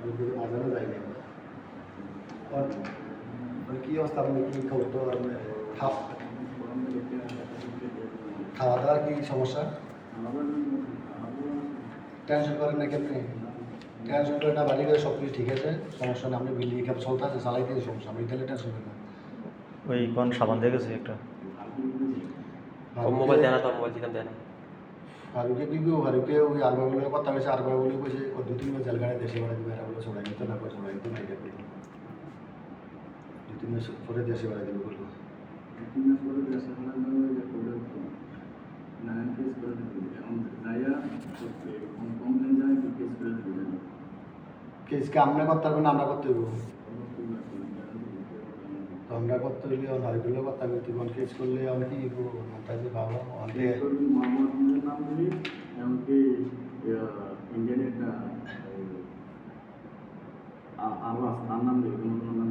দিকে মাঝানো যায়নি আর মানে কী অবস্থা আপনি কী খবর তো খাওয়া দাওয়ার কী সমস্যা টেনশন করেন না কেমনি টেনশন করে না বাড়ি করে সব কিছু ঠিক আছে সমস্যা না আপনি বিল্ডিং খাপ চলতে আছে চালাই দিয়ে সমস্যা আমি তাহলে টেনশন করি না ওই কোন সাবান দিয়ে গেছে একটা মোবাইল দেয় না তো মোবাইল দিতাম দেয় না ফারুকে কি গো ফারুকে ওই আরবাগুলো কথা কইছে আরবাগুলো কইছে ও 2-3 মাস জেলখানায় দেশে বাড়া দিবে এরা বলে ছড়াই নিতে না করে ছড়াই দিতে নাই করলো 2-3 মাস পরে দেশে বাড়া দিবে বললো 2-3 মাস পরে দেশে বাড়া দিবে করলে নানান কেস করে দিবে এখন যাইয়া কমপ্লেন যায় কেস করে দিবে কেসকে আমরা করতে পারবো না আমরা করতে হইব তো আমরা করতে হইলে ফারুকগুলো কথা কইতে কোন কেস করলে আমি কি মাথায় যে ভাবো অনেকে মোহাম্মদের নাম দিলি এমনকি ইন্ডিয়ান একটা আল্লাহ তার নাম দিবি কোনো